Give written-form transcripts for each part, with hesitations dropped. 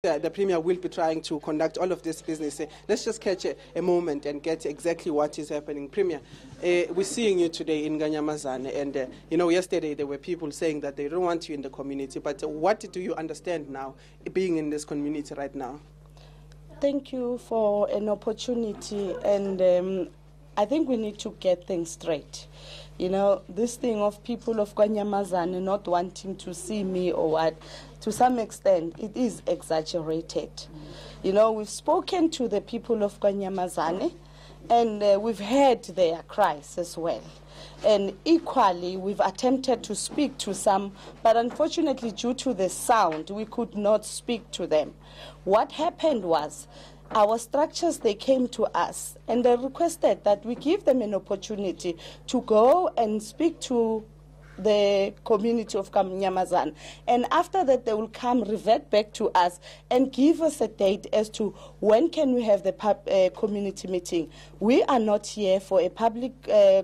The Premier will be trying to conduct all of this business. Let's just catch a moment and get exactly what is happening. Premier, we're seeing you today in Kanyamazane, and yesterday there were people saying that they don't want you in the community, but what do you understand now, being in this community right now? Thank you for an opportunity, and I think we need to get things straight. This thing of people of Kanyamazane not wanting to see me or what, to some extent, it is exaggerated. We've spoken to the people of Kanyamazane, and we've heard their cries as well. And equally, we've attempted to speak to some, but unfortunately, due to the sound, we could not speak to them. What happened was, our structures, they came to us and they requested that we give them an opportunity to go and speak to the community of Kanyamazane. And after that, they will come, revert back to us and give us a date as to when can we have the community meeting. We are not here for a public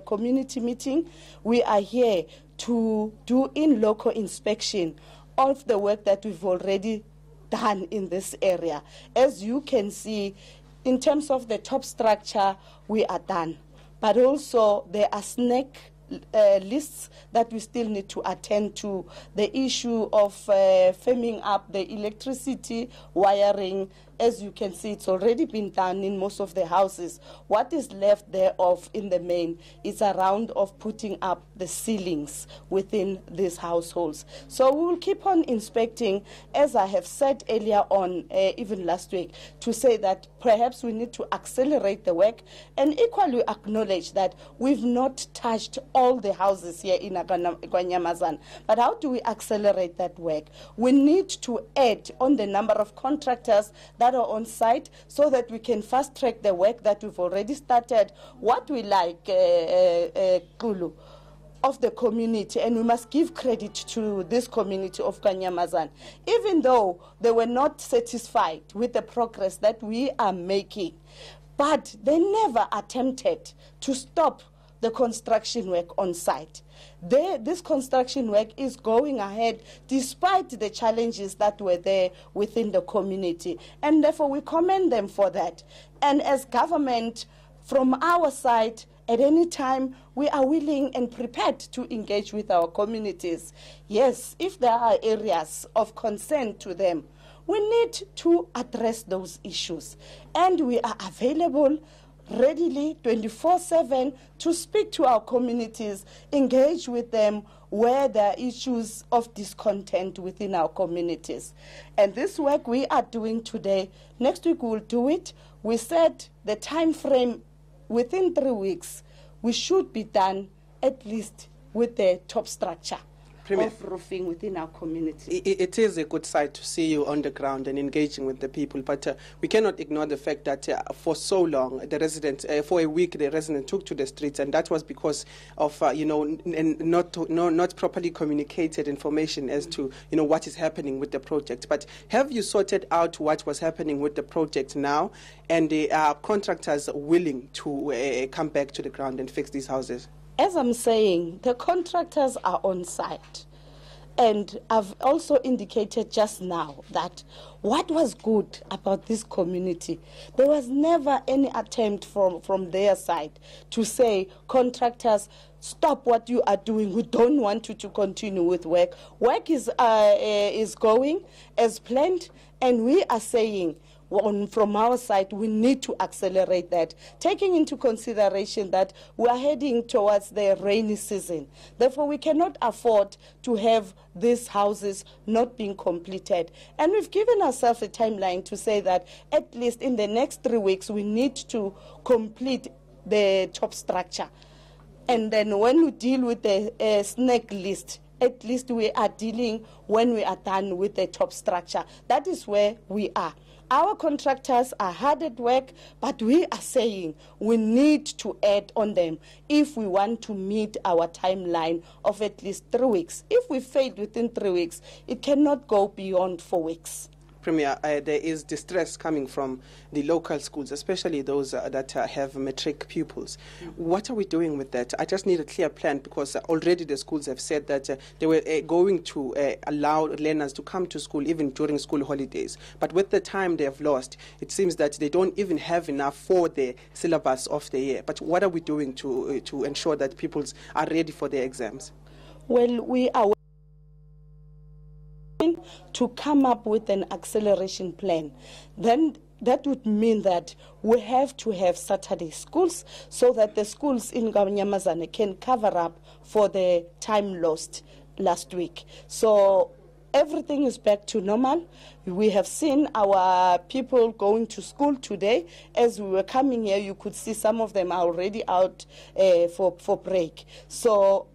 community meeting. We are here to do in-local inspection of the work that we've already done in this area. As you can see, in terms of the top structure, we are done. But also there are snake lists that we still need to attend to. The issue of firming up the electricity wiring, as you can see, it's already been done in most of the houses. What is left thereof in the main is a round of putting up the ceilings within these households. So we will keep on inspecting, as I have said earlier on, even last week, to say that perhaps we need to accelerate the work, and equally acknowledge that we've not touched all the houses here in Kanyamazane. But how do we accelerate that work? We need to add on the number of contractors that are on site so that we can fast track the work that we've already started. What we like, Xulu, of the community, and we must give credit to this community of Kanyamazane, even though they were not satisfied with the progress that we are making, but they never attempted to stop the construction work on site. This construction work is going ahead despite the challenges that were there within the community, and therefore we commend them for that. And as government, from our side, at any time, we are willing and prepared to engage with our communities. Yes, if there are areas of concern to them, we need to address those issues, and we are available readily 24/7 to speak to our communities, engage with them where there are issues of discontent within our communities. And this work we are doing today, next week we'll do it. We set the time frame within 3 weeks. We should be done at least with the top structure of roofing within our community. It is a good sight to see you on the ground and engaging with the people, but we cannot ignore the fact that for so long, the residents, for a week, the residents took to the streets, and that was because of, not properly communicated information as to, what is happening with the project. But have you sorted out what was happening with the project now, and are contractors willing to come back to the ground and fix these houses? As I'm saying, the contractors are on site. And I've also indicated just now that what was good about this community, there was never any attempt from their side to say, contractors, stop what you are doing. We don't want you to continue with work. Work is going as planned, and we are saying, from our side, we need to accelerate that, taking into consideration that we are heading towards the rainy season. Therefore, we cannot afford to have these houses not being completed. And we've given ourselves a timeline to say that at least in the next 3 weeks, we need to complete the top structure. And then when we deal with the snake list, at least we are dealing when we are done with the top structure. That is where we are. Our contractors are hard at work, but we are saying we need to add on them if we want to meet our timeline of at least 3 weeks. If we fail within 3 weeks, it cannot go beyond 4 weeks. Premier, there is distress coming from the local schools, especially those that have matric pupils. What are we doing with that? I just need a clear plan, because already the schools have said that they were going to allow learners to come to school even during school holidays. But with the time they have lost, it seems that they don't even have enough for the syllabus of the year. But what are we doing to ensure that pupils are ready for their exams? Well, we are to come up with an acceleration plan. Then that would mean that we have to have Saturday schools so that the schools in Kanyamazane can cover up for the time lost last week. So everything is back to normal. We have seen our people going to school today. As we were coming here, you could see some of them are already out for break. So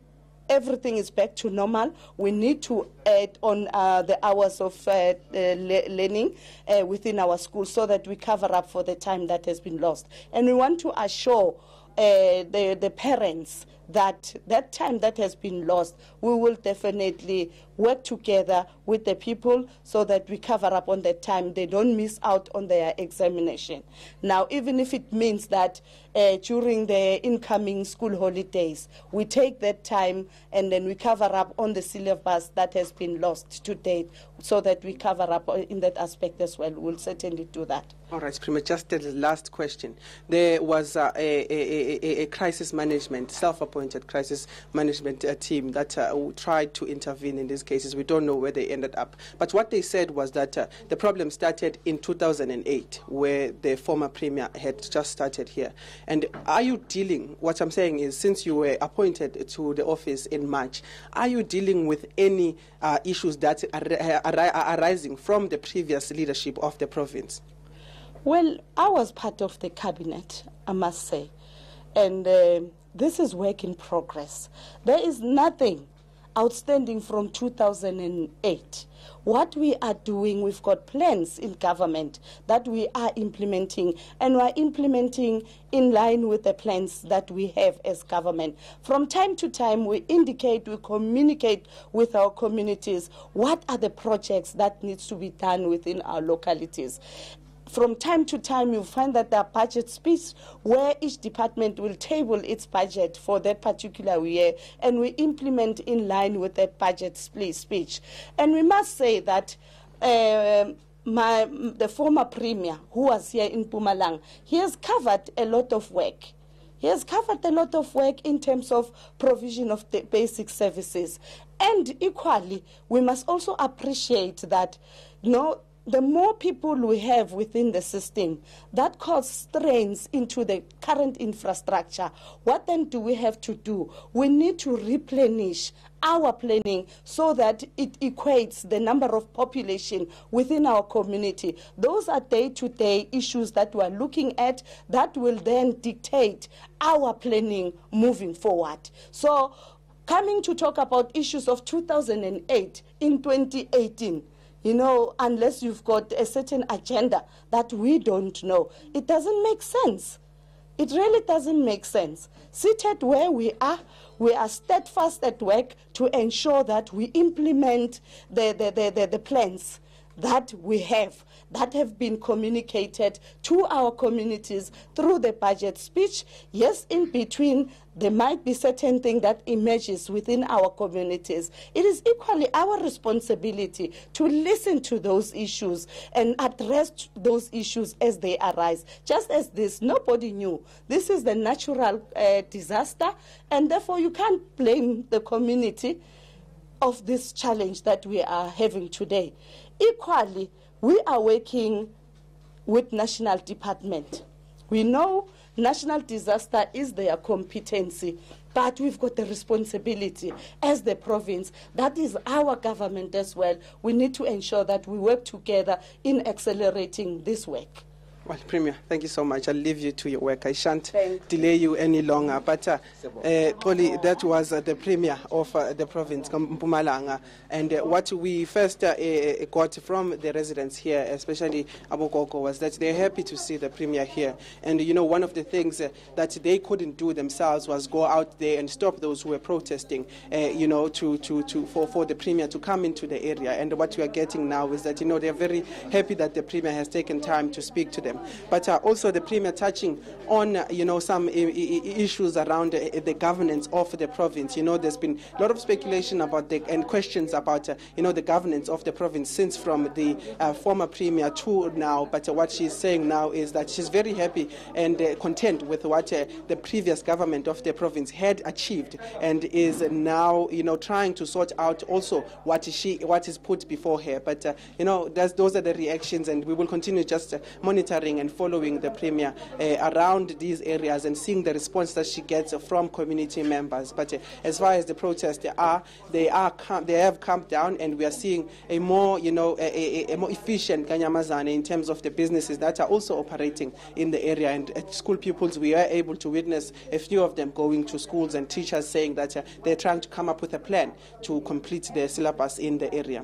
everything is back to normal. We need to add on the hours of learning within our schools so that we cover up for the time that has been lost. And we want to assure the parents that that time that has been lost, we will definitely work together with the people so that we cover up on that time. They don't miss out on their examination. Now, even if it means that during the incoming school holidays, we take that time and then we cover up on the syllabus that has been lost to date so that we cover up in that aspect as well. We'll certainly do that. All right, Premier, just the last question. There was a crisis management, self-appointed crisis management team that tried to intervene in these cases. We don't know where they ended up. But what they said was that the problem started in 2008, where the former Premier had just started here. And are you dealing, what I'm saying is, since you were appointed to the office in March, are you dealing with any issues that are arising from the previous leadership of the province? Well, I was part of the cabinet, I must say, and this is work in progress. There is nothing outstanding from 2008. What we are doing, we've got plans in government that we are implementing, and we are implementing in line with the plans that we have as government. From time to time, we indicate, we communicate with our communities what are the projects that needs to be done within our localities. From time to time, you find that there are budget speeches where each department will table its budget for that particular year, and we implement in line with that budget speech. And we must say that the former Premier, who was here in Mpumalanga, he has covered a lot of work. He has covered a lot of work in terms of provision of the basic services. And equally, we must also appreciate that, the more people we have within the system, that causes strains into the current infrastructure. What then do we have to do? We need to replenish our planning so that it equates the number of population within our community. Those are day-to-day issues that we're looking at that will then dictate our planning moving forward. So, coming to talk about issues of 2008 in 2018, unless you've got a certain agenda that we don't know, it doesn't make sense. It really doesn't make sense. Seated where we are steadfast at work to ensure that we implement the plans that we have, that have been communicated to our communities through the budget speech. Yes, in between, there might be certain thing that emerges within our communities. It is equally our responsibility to listen to those issues and address those issues as they arise. Just as this, nobody knew. This is the natural disaster, and therefore you can't blame the community of this challenge that we are having today. Equally, we are working with National Department. We know national disaster is their competency, but we've got the responsibility as the province. That is our government as well. We need to ensure that we work together in accelerating this work. Well, Premier, thank you so much. I'll leave you to your work. I shan't Thank delay you any longer. But Xoli, that was the Premier of the province, Mpumalanga. And what we first got from the residents here, especially Abokoko, was that they're happy to see the Premier here. And, you know, one of the things that they couldn't do themselves was go out there and stop those who were protesting, you know, for the Premier to come into the area. And what we are getting now is that, you know, they're very happy that the Premier has taken time to speak to them. But also the Premier touching on, you know, some issues around the governance of the province. You know, there's been a lot of speculation about and questions about, you know, the governance of the province since from the former Premier to now. But what she's saying now is that she's very happy and content with what the previous government of the province had achieved, and is now, you know, trying to sort out also what is put before her. But, you know, those are the reactions, and we will continue just monitoring and following the Premier around these areas and seeing the response that she gets from community members. But as far as the protests they have calmed down, and we are seeing a more, you know, a more efficient Kanyamazane in terms of the businesses that are also operating in the area. And school pupils, we are able to witness a few of them going to schools, and teachers saying that they're trying to come up with a plan to complete their syllabus in the area.